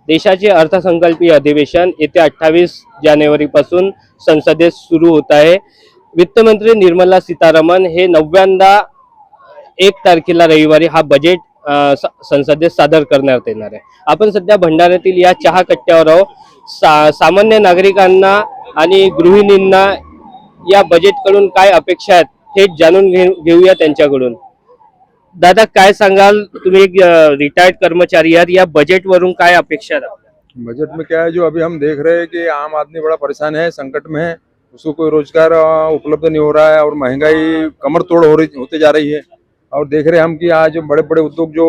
देशाचे अर्थसंकल्पीय अधिवेशन येत्या 28 जानेवारीपासून संसदेत सुरू होत आहे। वित्तमंत्री निर्मला सीतारामन हे 9व्यांदा 1 तारखेला रविवारी हा बजेट संसदेत सादर करण्यात येणार आहे। आपण सध्या भंडाऱ्यातील या चहा कट्ट्यावर आहोत। सामान्य नागरिकांना आणि गृहिणींना या बजेटकडून काय अपेक्षा आहेत हे जाणून घेऊया त्यांच्याकडून। दादा, काय सांगाल, तुम्ही एक रिटायर्ड कर्मचारी आहात, या बजेट वरून काय अपेक्षा आहेत? बजट में क्या है, जो अभी हम देख रहे हैं कि आम आदमी बड़ा परेशान है, संकट में है, उसको कोई रोजगार उपलब्ध नहीं हो रहा है और महंगाई कमर तोड़ होते जा रही है। और देख रहे हैं हम कि आज बड़े बड़े उद्योग जो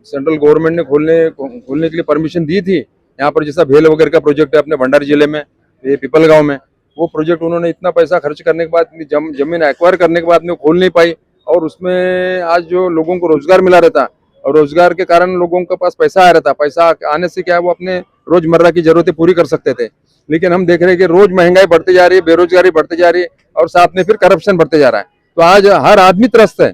सेंट्रल गवर्नमेंट ने खोलने के लिए परमिशन दी थी, यहाँ पर जैसा भेल वगैरह का प्रोजेक्ट है अपने भंडारी जिले में, ये पिपलगांव में, वो प्रोजेक्ट उन्होंने इतना पैसा खर्च करने के बाद जमीन एक्वायर करने के बाद में खोल नहीं पाई। और उसमें आज जो लोगों को रोजगार मिला रहता और रोजगार के कारण लोगों के पास पैसा आ रहा था, पैसा आने से क्या है वो अपने रोजमर्रा की जरूरतें पूरी कर सकते थे। लेकिन हम देख रहे हैं कि रोज महंगाई बढ़ती जा रही है, बेरोजगारी बढ़ती जा रही है और साथ में फिर करप्शन बढ़ते जा रहा है। तो आज हर आदमी त्रस्त है,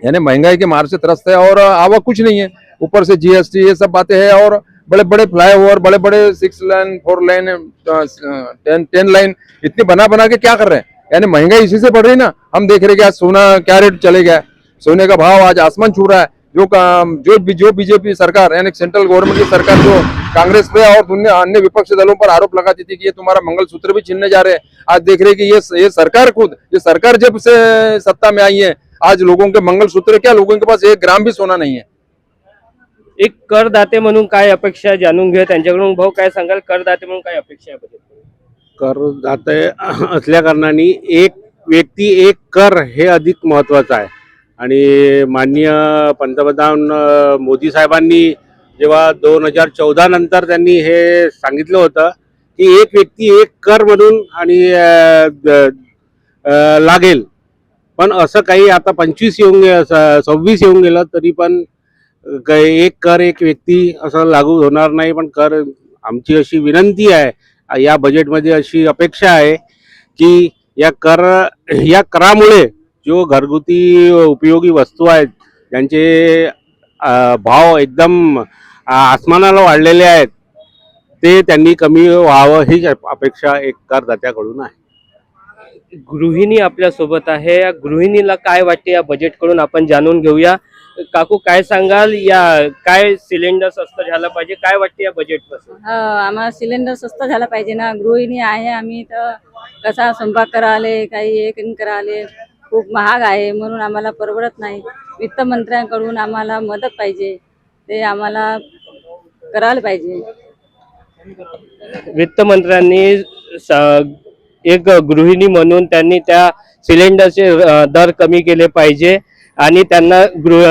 यानी महंगाई के मार से त्रस्त है और आवक कुछ नहीं है। ऊपर से जीएसटी ये सब बातें हैं और बड़े बड़े फ्लाईओवर, बड़े बड़े 6 लाइन 4 लाइन 10 लाइन इतनी बना के क्या कर रहे हैं? यानी महंगाई इसी से बढ़ रही ना। हम देख रहे हैं कि आज सोना क्या रेट चले गया, सोने का भाव आज आसमान छू रहा है। जो बीजेपी सरकार यानी सेंट्रल गवर्नमेंट की सरकार जो कांग्रेस पे और अन्य विपक्षी दलों पर आरोप लगाती थी कि ये तुम्हारा मंगलसूत्र भी छीनने जा रहे हैं, आज देख रहे हैं कि ये सरकार जब से सत्ता में आई है, आज लोगों के मंगलसूत्र क्या, लोगों के पास 1 ग्राम भी सोना नहीं है। एक करदाते म्हणून काय अपेक्षा जाणून घेऊया त्यांच्याकडून। भाऊ, काय सांगाल, करदाते म्हणून काय अपेक्षा आहे बजेट? करदाते असल्या कारणाने एक व्यक्ती एक कर हे अधिक महत्त्वाचं आहे। आणि माननीय पंतप्रधान मोदी साहेबांनी जेव्हा 2014 नंतर त्यांनी हे सांगितलं होतं की एक व्यक्ती एक कर म्हणून आणि लागेल, पण असं काही आता 26 येऊन 26 येऊन गेलं तरी पण एक कर एक व्यक्ती असं लागू होणार नाही। पण कर आमची अशी विनंती आहे, या बजेटमध्ये अशी अपेक्षा आहे की या करामुळे जो घरगुती उपयोगी वस्तू आहेत ज्यांचे भाव एकदम आसमानाला वाढलेले आहेत ते त्यांनी कमी व्हावं ही अपेक्षा एक करदात्याकडून आहे। गृहिणी आपल्या सोबत आहे, या गृहिणीला काय वाटते या बजेटकडून आपण जाणून घेऊया। काकू, काय सांगाल, या काय सिलेंडर स्वस्त झाला पाहिजे, काय वाटते या बजेट पासून? आम्हाला सिलेंडर स्वस्त झाला पाहिजे ना। गृहिणी आहे आम्ही, तर कसा स्वयंपाक कराले, काही हे कराले खूप महाग आहे, म्हणून आम्हाला परवडत नाही। वित्तमंत्र्यांकडून आम्हाला मदत पाहिजे, ते आम्हाला करायला पाहिजे। वित्तमंत्र्यांनी एक गृहिणी म्हणून त्यांनी त्या सिलेंडरचे दर कमी केले पाहिजे आणि त्यांना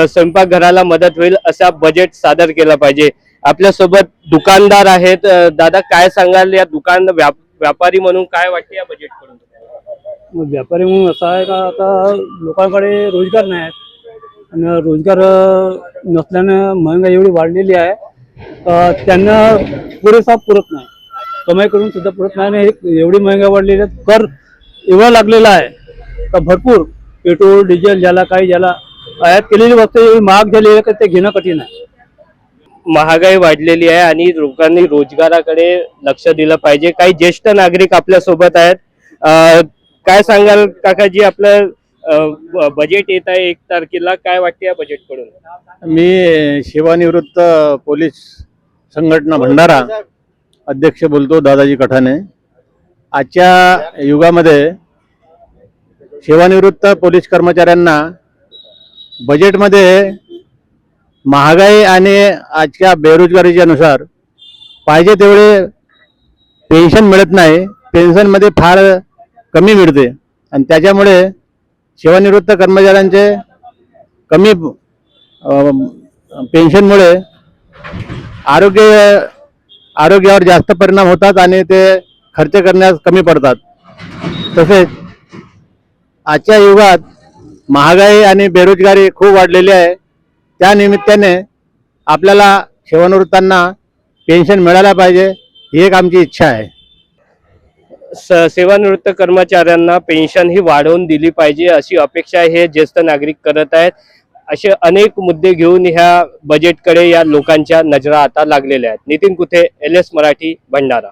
स्वयंपाकघराला मदत होईल असा बजेट सादर केला पाहिजे। आपल्यासोबत दुकानदार आहेत। दादा, काय सांगाल, या व्यापारी म्हणून काय वाटते या बजेटकडून? व्यापारी म्हणून असं आहे का, आता लोकांकडे रोजगार नाही आहेत आणि रोजगार नसल्यानं महंगाई एवढी वाढलेली आहे, त्यांना पुरेसा पुरत नाही, कमाई करून सुद्धा पुरत नाही आणि एवढी महंगाई वाढलेली आहे, कर एवढा लागलेला आहे का भरपूर पेट्रोल डिझेल ज्याला आयात केलेली वस्तू एवढी महाग झाली आहे का ते घेणं कठीण आहे। महागाई वाढलेली आहे आणि लोकांनी रोजगाराकडे लक्ष दिलं पाहिजे। काही ज्येष्ठ नागरिक आपल्या सोबत आहेत। काय सांगाल काकाजी, आपलं बजेट येत आहे 1 तारखेला, काय वाटते या बजेटकडून? मी सेवानिवृत्त पोलीस संघटना भंडारा अध्यक्ष बोलतो, दादाजी कठाने। आजच्या युगामध्ये सेवानिवृत्त पोलीस कर्मचाऱ्यांना बजेटमध्ये महागाई आणि आजच्या बेरोजगारीच्या नुसार पाहिजे तेवढे पेन्शन मिळत नाही, पेन्शनमध्ये फार कमी मिळते आणि त्याच्यामुळे सेवानिवृत्त कर्मचाऱ्यांचे कमी पेन्शनमुळे आरोग्यावर जास्त परिणाम होतात आणि ते खर्च करण्यास कमी पडतात। तसेच आजच्या युगात महागाई आणि बेरोजगारी खूप वाढलेली आहे, त्या निमित्ताने आपल्याला सेवानिवृत्तांना पेन्शन मिळायला पाहिजे ही एक आमची इच्छा आहे। सेवानिवृत्त कर्मचाऱ्यांना पेन्शन ही वाढवून दिली पाहिजे अशी अपेक्षा हे ज्येष्ठ नागरिक करत आहेत। असे अनेक मुद्दे घेऊन ह्या बजेटकडे या लोकांच्या नजरा आता लागलेल्या आहेत. नितीन कुथे, LS मराठी, भंडारा.